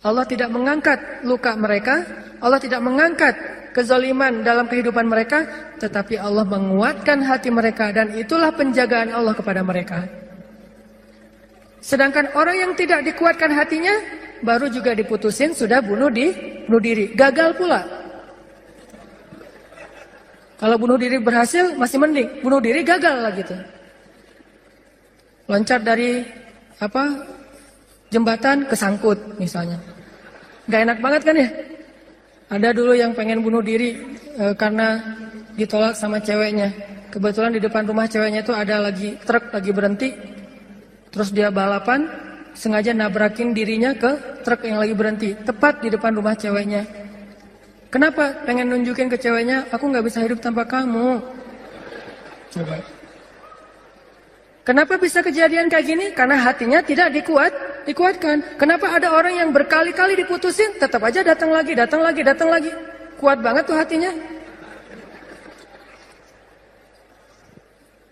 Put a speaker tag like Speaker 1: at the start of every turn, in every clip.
Speaker 1: Allah tidak mengangkat luka mereka, Allah tidak mengangkat kezaliman dalam kehidupan mereka, tetapi Allah menguatkan hati mereka, dan itulah penjagaan Allah kepada mereka. Sedangkan orang yang tidak dikuatkan hatinya, baru juga diputusin sudah bunuh diri, gagal pula. Kalau bunuh diri berhasil masih mending, bunuh diri gagal lah gitu. Loncat dari jembatan kesangkut misalnya. Gak enak banget kan ya? Ada dulu yang pengen bunuh diri karena ditolak sama ceweknya. Kebetulan di depan rumah ceweknya itu ada truk lagi berhenti. Terus dia balapan, sengaja nabrakin dirinya ke truk yang lagi berhenti, tepat di depan rumah ceweknya. Kenapa? Pengen nunjukin ke ceweknya, aku gak bisa hidup tanpa kamu. Coba. Kenapa bisa kejadian kayak gini? Karena hatinya tidak dikuatkan. Kenapa ada orang yang berkali-kali diputusin, tetap aja datang lagi. Kuat banget tuh hatinya.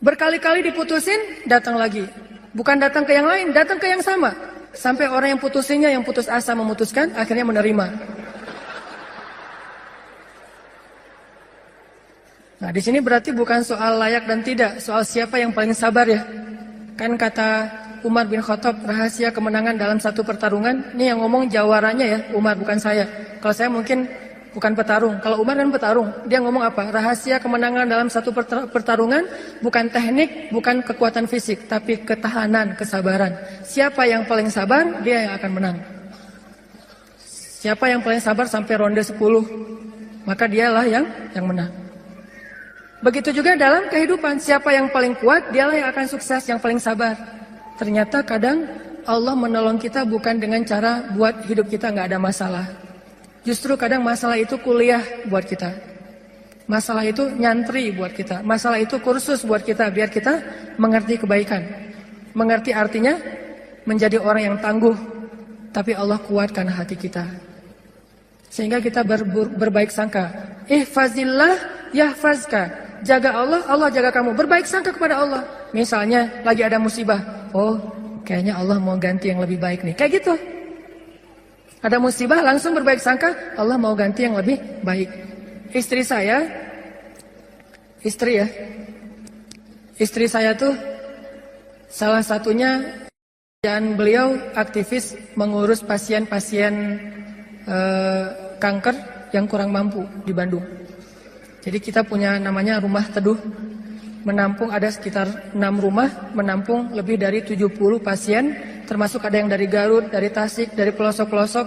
Speaker 1: Berkali-kali diputusin, datang lagi. Bukan datang ke yang lain, datang ke yang sama. Sampai orang yang putusinnya, yang putus asa memutuskan, akhirnya menerima. Nah, di sini berarti bukan soal layak dan tidak, soal siapa yang paling sabar ya. Kan kata Umar bin Khattab, rahasia kemenangan dalam satu pertarungan, ini yang ngomong jawaranya ya, Umar bukan saya. Kalau saya mungkin bukan petarung, kalau Umar kan petarung. Dia ngomong apa? Rahasia kemenangan dalam satu pertarungan bukan teknik, bukan kekuatan fisik, tapi ketahanan, kesabaran. Siapa yang paling sabar, dia yang akan menang. Siapa yang paling sabar sampai ronde 10, maka dialah yang menang. Begitu juga dalam kehidupan, siapa yang paling kuat, dialah yang akan sukses, yang paling sabar. Ternyata kadang Allah menolong kita bukan dengan cara buat hidup kita nggak ada masalah. Justru kadang masalah itu kuliah buat kita. Masalah itu nyantri buat kita. Masalah itu kursus buat kita, biar kita mengerti kebaikan. Mengerti artinya menjadi orang yang tangguh, tapi Allah kuatkan hati kita. Sehingga kita berbaik sangka. Ihfazillah yahfazka. Jaga Allah, Allah jaga kamu. Berbaik sangka kepada Allah. Misalnya lagi ada musibah. Oh, kayaknya Allah mau ganti yang lebih baik nih. Kayak gitu. Ada musibah langsung berbaik sangka, Allah mau ganti yang lebih baik. Istri saya tuh salah satunya, dan beliau aktivis mengurus pasien-pasien kanker yang kurang mampu di Bandung. Jadi kita punya namanya Rumah Teduh, menampung ada sekitar 6 rumah, menampung lebih dari 70 pasien, termasuk ada yang dari Garut, dari Tasik, dari pelosok-pelosok,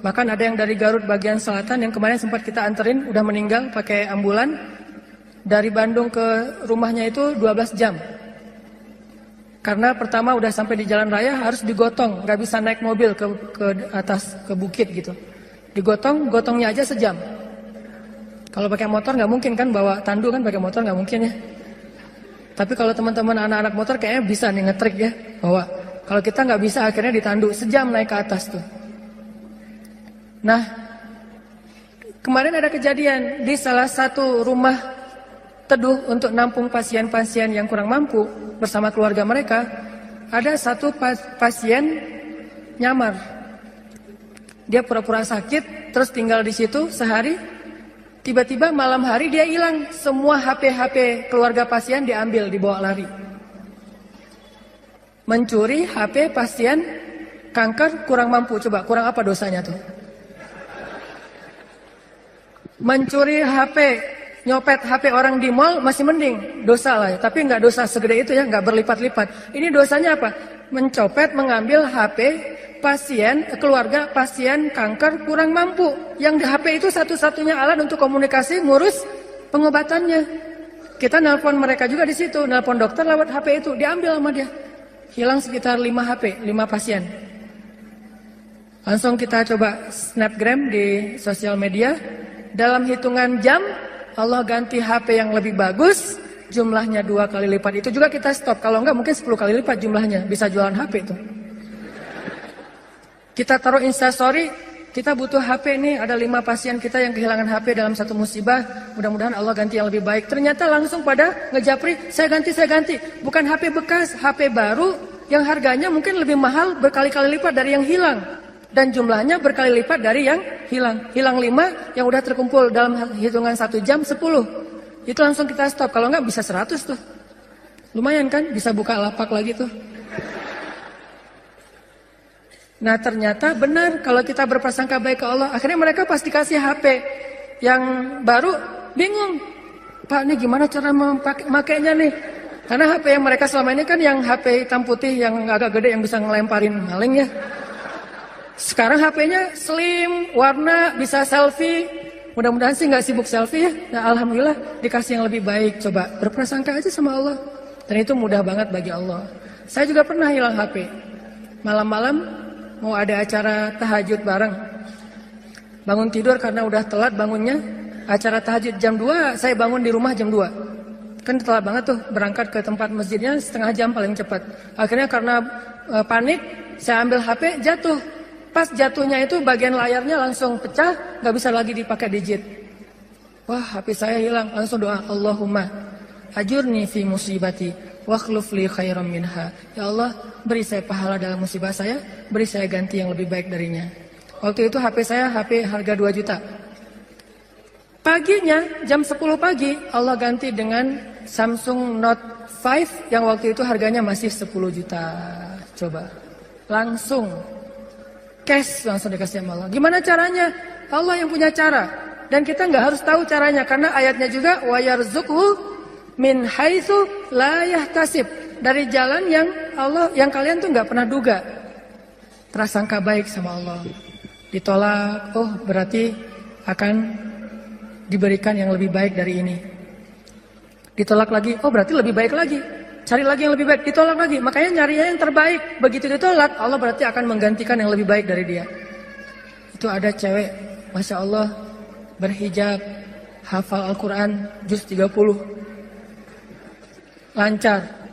Speaker 1: bahkan ada yang dari Garut bagian selatan yang kemarin sempat kita anterin, udah meninggal pakai ambulan. Dari Bandung ke rumahnya itu 12 jam. Karena pertama udah sampai di jalan raya harus digotong, nggak bisa naik mobil ke atas, ke bukit gitu. Gotongnya aja sejam. Kalau pakai motor nggak mungkin kan, bawa tandu kan, pakai motor nggak mungkin ya. Tapi kalau teman-teman anak-anak motor kayaknya bisa nih ngetrik ya, bawa. Kalau kita nggak bisa akhirnya ditandu, sejam naik ke atas tuh. Nah, kemarin ada kejadian di salah satu rumah teduh untuk nampung pasien-pasien yang kurang mampu bersama keluarga mereka. Ada satu pasien nyamar. Dia pura-pura sakit, terus tinggal di situ sehari. Tiba-tiba malam hari dia hilang, semua HP keluarga pasien diambil, dibawa lari. Mencuri HP pasien kanker kurang mampu, coba kurang apa dosanya tuh? Mencuri HP, nyopet HP orang di mall masih mending, dosa lah ya. Tapi nggak dosa segede itu ya, nggak berlipat-lipat. Ini dosanya apa? Mencopet, mengambil HP pasien, keluarga pasien kanker kurang mampu. Yang di HP itu satu-satunya alat untuk komunikasi, ngurus pengobatannya. Kita nelpon mereka juga di situ, nelpon dokter lewat HP itu, diambil sama dia. Hilang sekitar 5 HP, 5 pasien. Langsung kita coba snapgram di sosial media. Dalam hitungan jam, Allah ganti HP yang lebih bagus, jumlahnya 2 kali lipat. Itu juga kita stop, kalau enggak mungkin 10 kali lipat jumlahnya, bisa jualan HP itu. Kita taruh instastory, kita butuh HP nih, ada 5 pasien kita yang kehilangan HP dalam satu musibah, mudah-mudahan Allah ganti yang lebih baik. Ternyata langsung pada ngejapri, saya ganti. Bukan HP bekas, HP baru yang harganya mungkin lebih mahal berkali-kali lipat dari yang hilang. Dan jumlahnya berkali lipat dari yang hilang. Hilang 5, yang udah terkumpul dalam hitungan 1 jam 10. Itu langsung kita stop. Kalau nggak bisa 100 tuh. Lumayan kan, bisa buka lapak lagi tuh. Nah ternyata benar kalau kita berprasangka baik ke Allah. Akhirnya mereka pasti kasih HP yang baru, bingung. Pak, ini gimana cara memakainya nih? Karena HP yang mereka selama ini kan yang HP hitam putih yang agak gede yang bisa ngelemparin maling ya. Sekarang HP-nya slim, warna, bisa selfie. Mudah-mudahan sih nggak sibuk selfie ya. Nah alhamdulillah dikasih yang lebih baik. Coba berprasangka aja sama Allah. Dan itu mudah banget bagi Allah. Saya juga pernah hilang HP. Malam-malam mau ada acara tahajud bareng. Bangun tidur karena udah telat bangunnya. Acara tahajud jam 2, saya bangun di rumah jam 2. Kan telat banget tuh berangkat ke tempat masjidnya setengah jam paling cepat. Akhirnya karena panik, saya ambil HP jatuh. Pas jatuhnya itu bagian layarnya langsung pecah, nggak bisa lagi dipakai digit. Wah, HP saya hilang. Langsung doa, Allahumma ajurni fi musibati wakhluf li khairam minha. Ya Allah, beri saya pahala dalam musibah saya, beri saya ganti yang lebih baik darinya. Waktu itu HP saya HP harga 2 juta. Paginya jam 10 pagi Allah ganti dengan Samsung Note 5 yang waktu itu harganya masih 10 juta. Coba. Langsung cash langsung dikasih sama Allah. Gimana caranya? Allah yang punya cara. Dan kita nggak harus tahu caranya karena ayatnya juga wa yarzuqhu min haitsu la yahtasib. Dari jalan yang Allah yang kalian tuh nggak pernah duga. Prasangka baik sama Allah. Ditolak, oh berarti akan diberikan yang lebih baik dari ini. Ditolak lagi, oh berarti lebih baik lagi. Cari lagi yang lebih baik, ditolak lagi. Makanya nyarinya yang terbaik. Begitu ditolak, Allah berarti akan menggantikan yang lebih baik dari dia. Itu ada cewek, Masya Allah, berhijab, hafal Al-Quran, juz 30. Lancar.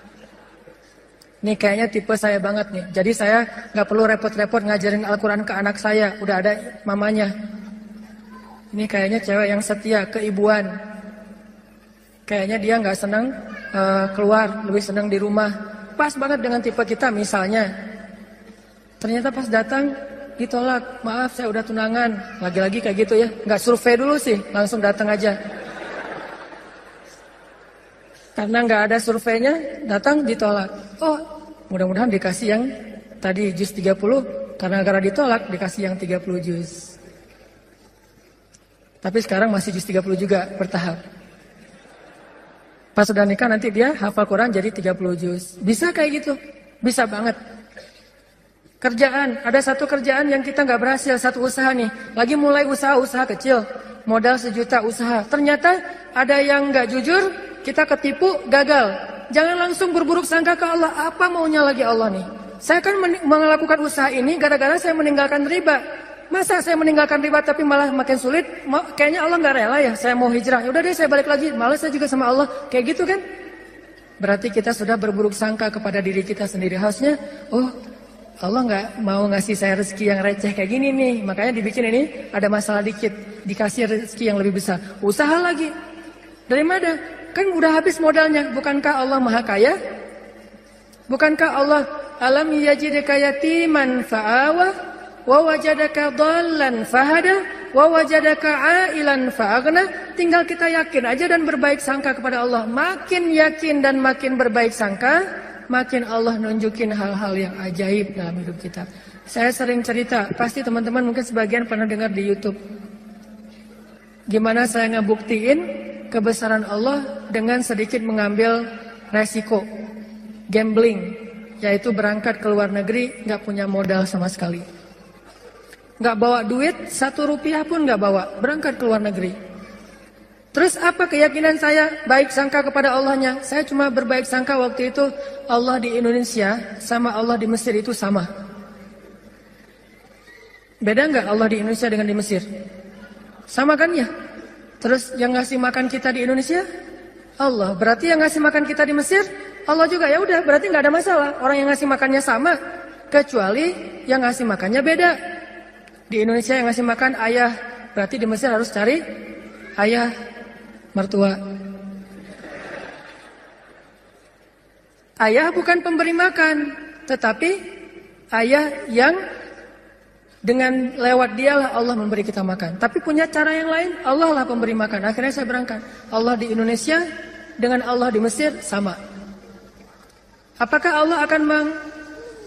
Speaker 1: Ini kayaknya tipe saya banget nih. Jadi saya gak perlu repot-repot ngajarin Al-Quran ke anak saya. Udah ada mamanya. Ini kayaknya cewek yang setia, keibuan. Kayaknya dia gak senang keluar, lebih senang di rumah. Pas banget dengan tipe kita misalnya. Ternyata pas datang ditolak. Maaf saya udah tunangan. Lagi-lagi kayak gitu ya. Gak survei dulu sih, langsung datang aja. Karena gak ada surveinya, datang ditolak. Oh mudah-mudahan dikasih yang tadi juz 30. Karena gara ditolak dikasih yang 30 juz. Tapi sekarang masih juz 30 juga bertahap. Pas sudah nikah nanti dia hafal Quran jadi 30 juz. Bisa kayak gitu? Bisa banget. Kerjaan, ada satu kerjaan yang kita nggak berhasil, satu usaha nih. Lagi mulai usaha kecil, modal 1 juta usaha. Ternyata ada yang nggak jujur, kita ketipu, gagal. Jangan langsung berburuk sangka ke Allah. Apa maunya lagi Allah nih? Saya kan melakukan usaha ini gara-gara saya meninggalkan riba. Masa saya meninggalkan riba tapi malah makin sulit? Kayaknya Allah nggak rela ya. Saya mau hijrah. Ya udah deh saya balik lagi. Malas saya juga sama Allah. Kayak gitu kan? Berarti kita sudah berburuk sangka kepada diri kita sendiri. Harusnya, oh Allah nggak mau ngasih saya rezeki yang receh kayak gini nih. Makanya dibikin ini ada masalah dikit. Dikasih rezeki yang lebih besar. Usaha lagi. Dari mana? Kan udah habis modalnya. Bukankah Allah maha kaya? Bukankah Allah alam yajidka yatiman fa'awa? Wa wajadaka dhallan fahada wa wajadaka ailan fa'aghna. Tinggal kita yakin aja dan berbaik sangka kepada Allah. Makin yakin dan makin berbaik sangka, makin Allah nunjukin hal-hal yang ajaib dalam hidup kita. Saya sering cerita, pasti teman-teman mungkin sebagian pernah dengar di YouTube. Gimana saya ngebuktiin kebesaran Allah dengan sedikit mengambil resiko gambling, yaitu berangkat ke luar negeri nggak punya modal sama sekali. Nggak bawa duit, 1 rupiah pun nggak bawa, berangkat ke luar negeri. Terus apa keyakinan saya baik sangka kepada Allahnya? Saya cuma berbaik sangka waktu itu Allah di Indonesia sama Allah di Mesir itu sama. Beda nggak Allah di Indonesia dengan di Mesir? Sama kan ya? Terus yang ngasih makan kita di Indonesia? Allah. Berarti yang ngasih makan kita di Mesir? Allah juga. Ya udah, berarti nggak ada masalah. Orang yang ngasih makannya sama, kecuali yang ngasih makannya beda. Di Indonesia yang ngasih makan ayah, berarti di Mesir harus cari ayah mertua. Ayah bukan pemberi makan, tetapi ayah yang Dengan lewat dialah Allah memberi kita makan. Tapi punya cara yang lain, Allah lah pemberi makan. Akhirnya saya berangkat. Allah di Indonesia dengan Allah di Mesir sama. Apakah Allah akan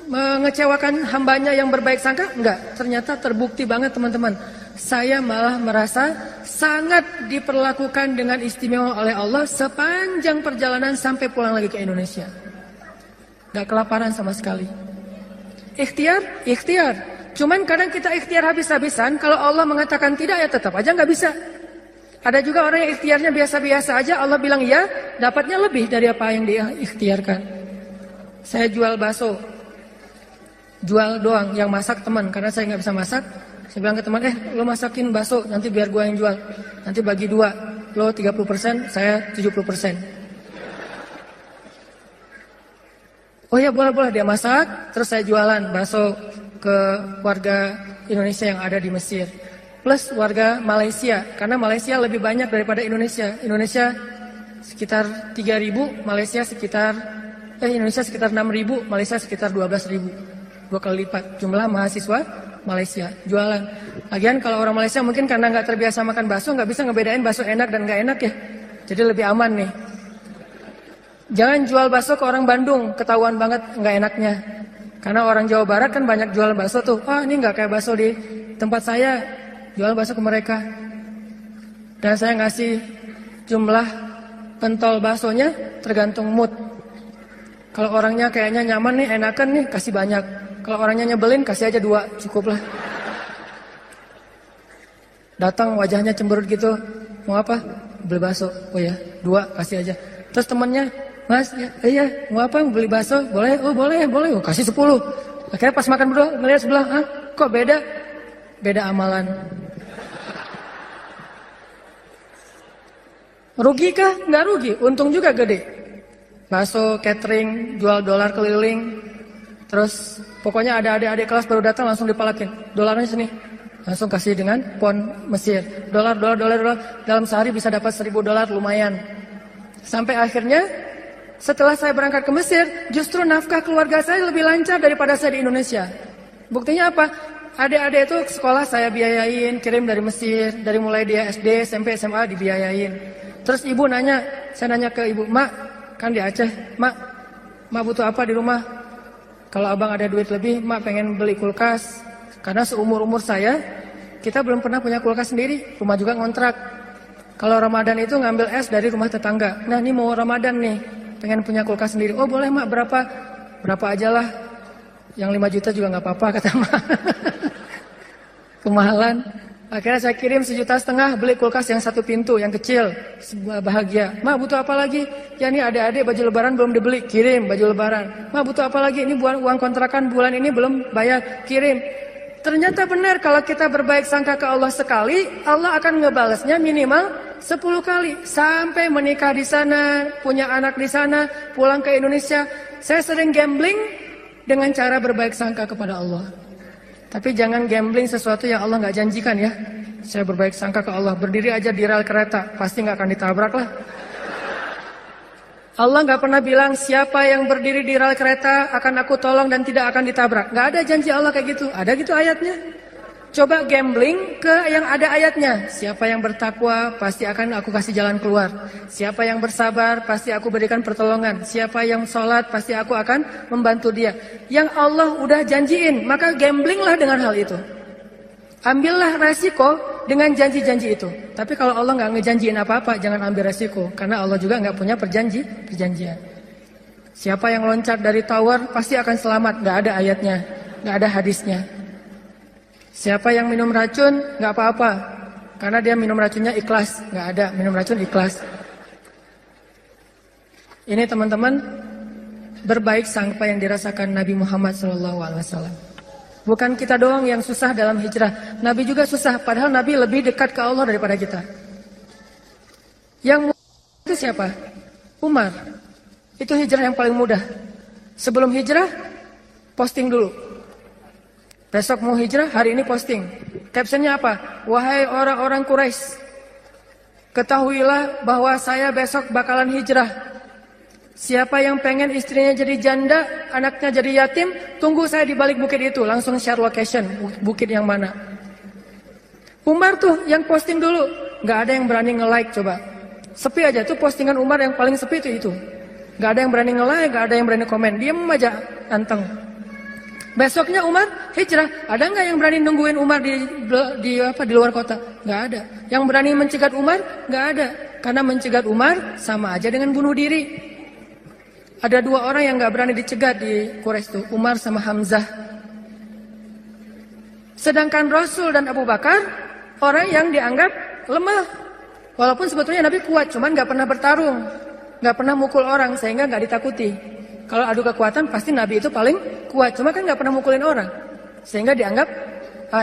Speaker 1: mengecewakan hambanya yang berbaik sangka? Enggak. Ternyata terbukti banget teman-teman. Saya malah merasa sangat diperlakukan dengan istimewa oleh Allah sepanjang perjalanan sampai pulang lagi ke Indonesia. Enggak kelaparan sama sekali. Ikhtiar. Cuman kadang kita ikhtiar habis-habisan, kalau Allah mengatakan tidak ya tetap aja nggak bisa. Ada juga orang yang ikhtiarnya biasa-biasa aja, Allah bilang ya, dapatnya lebih dari apa yang dia ikhtiarkan. Saya jual bakso, jual doang, yang masak teman, karena saya nggak bisa masak. Saya bilang ke teman, lo masakin bakso, nanti biar gua yang jual. Nanti bagi 2, lo 30%, saya 70%. Oh ya boleh-boleh, dia masak, terus saya jualan bakso ke warga Indonesia yang ada di Mesir. Plus warga Malaysia, karena Malaysia lebih banyak daripada Indonesia. Indonesia sekitar 3.000, Malaysia sekitar 6.000, Malaysia sekitar 12.000. 2 kali lipat jumlah mahasiswa Malaysia jualan. Lagian kalau orang Malaysia mungkin karena nggak terbiasa makan bakso, nggak bisa ngebedain bakso enak dan nggak enak ya. Jadi lebih aman nih. Jangan jual bakso ke orang Bandung, ketahuan banget nggak enaknya. Karena orang Jawa Barat kan banyak jual bakso tuh. Ini nggak kayak bakso di tempat saya, jual bakso ke mereka. Dan saya ngasih jumlah pentol baksonya tergantung mood. Kalau orangnya kayaknya nyaman nih, enakan nih, kasih banyak. Kalau orangnya nyebelin, kasih aja 2, cukup lah. Datang wajahnya cemberut gitu, mau apa? Beli bakso. Oh ya, 2 kasih aja. Terus temennya, Mas, iya, mau apa? Beli bakso? Boleh? Oh boleh. Oh, kasih 10. Akhirnya pas makan berdua, ngeliat sebelah, kok beda? Beda amalan. Rugi kah? Nggak rugi, untung juga gede. Bakso, catering, jual dolar keliling. Terus pokoknya ada adik-adik kelas baru datang langsung dipalakin. Dolarnya sini. Langsung kasih dengan pon Mesir. Dolar. Dalam sehari bisa dapat $1.000 lumayan. Sampai akhirnya setelah saya berangkat ke Mesir, justru nafkah keluarga saya lebih lancar daripada saya di Indonesia. Buktinya apa? Adik-adik itu sekolah saya biayain, kirim dari Mesir, dari mulai dia SD, SMP, SMA dibiayain. Terus ibu nanya, saya nanya ke ibu, Mak, kan di Aceh, Mak butuh apa di rumah? Kalau abang ada duit lebih, Mak pengen beli kulkas. Karena seumur-umur saya, kita belum pernah punya kulkas sendiri, rumah juga ngontrak. Kalau Ramadan itu ngambil es dari rumah tetangga. Nah ini mau Ramadan nih, pengen punya kulkas sendiri. Oh boleh Mak, berapa aja lah. Yang 5 juta juga gak apa-apa kata Mak. Kemahalan. Akhirnya saya kirim 1,5 juta beli kulkas yang 1 pintu, yang kecil. Bahagia. Mak butuh apa lagi? Ya ini adik-adik baju lebaran belum dibeli, kirim baju lebaran. Mak butuh apa lagi? Ini uang kontrakan bulan ini belum bayar, kirim. Ternyata benar kalau kita berbaik sangka ke Allah sekali, Allah akan ngebalasnya minimal 10 kali. Sampai menikah di sana, punya anak di sana, pulang ke Indonesia. Saya sering gambling dengan cara berbaik sangka kepada Allah. Tapi jangan gambling sesuatu yang Allah nggak janjikan ya. Saya berbaik sangka ke Allah, berdiri aja di rel kereta, pasti nggak akan ditabrak lah. Allah nggak pernah bilang siapa yang berdiri di rel kereta akan aku tolong dan tidak akan ditabrak. Nggak ada janji Allah kayak gitu. Ada gitu ayatnya. Coba gambling ke yang ada ayatnya. Siapa yang bertakwa pasti akan aku kasih jalan keluar. Siapa yang bersabar pasti aku berikan pertolongan. Siapa yang sholat pasti aku akan membantu dia. Yang Allah udah janjiin, maka gamblinglah dengan hal itu. Ambillah resiko dengan janji-janji itu. Tapi kalau Allah nggak ngejanjiin apa-apa, jangan ambil resiko. Karena Allah juga nggak punya perjanjian. Siapa yang loncat dari tower pasti akan selamat. Nggak ada ayatnya, nggak ada hadisnya. Siapa yang minum racun nggak apa-apa. Karena dia minum racunnya ikhlas. Nggak ada minum racun ikhlas. Ini teman-teman, berbaik sangka yang dirasakan Nabi Muhammad SAW. Bukan kita doang yang susah dalam hijrah. Nabi juga susah, padahal Nabi lebih dekat ke Allah daripada kita. Yang mudah itu siapa? Umar. Itu hijrah yang paling mudah. Sebelum hijrah, posting dulu. Besok mau hijrah, hari ini posting. Captionnya apa? Wahai orang-orang Quraisy, ketahuilah bahwa saya besok bakalan hijrah. Siapa yang pengen istrinya jadi janda, anaknya jadi yatim, tunggu saya di balik bukit itu, langsung share location, bukit yang mana. Umar tuh yang posting dulu, nggak ada yang berani nge-like coba. Sepi aja tuh postingan Umar yang paling sepi itu. Nggak ada yang berani nge-like, nggak ada yang berani komen, diem aja anteng. Besoknya Umar hijrah, ada nggak yang berani nungguin Umar di luar kota? Nggak ada. Yang berani mencegat Umar? Nggak ada. Karena mencegat Umar sama aja dengan bunuh diri. Ada dua orang yang nggak berani dicegat di Quraisy itu, Umar sama Hamzah. Sedangkan Rasul dan Abu Bakar orang yang dianggap lemah. Walaupun sebetulnya Nabi kuat, cuman nggak pernah bertarung, nggak pernah mukul orang sehingga nggak ditakuti. Kalau adu kekuatan pasti Nabi itu paling kuat, cuma kan nggak pernah mukulin orang, sehingga dianggap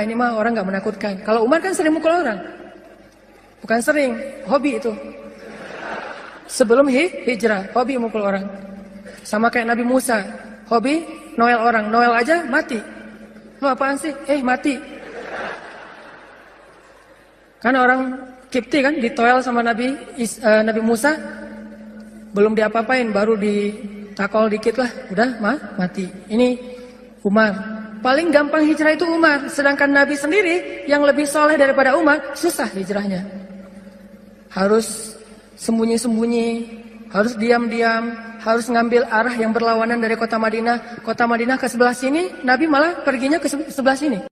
Speaker 1: ini mah orang nggak menakutkan. Kalau Umar kan sering mukul orang, bukan sering, hobi itu. Sebelum hijrah, hobi mukul orang. Sama kayak Nabi Musa, hobi noel orang, noel aja mati. Lo apaan sih? Mati. Kan orang Kipti kan ditoel sama Nabi Musa, belum diapa-apain, baru ditakol dikit lah, udah mati. Ini Umar. Paling gampang hijrah itu Umar, sedangkan Nabi sendiri yang lebih soleh daripada Umar, susah hijrahnya. Harus sembunyi-sembunyi, harus diam-diam, harus ngambil arah yang berlawanan dari kota Madinah. Kota Madinah ke sebelah sini, Nabi malah perginya ke sebelah sini.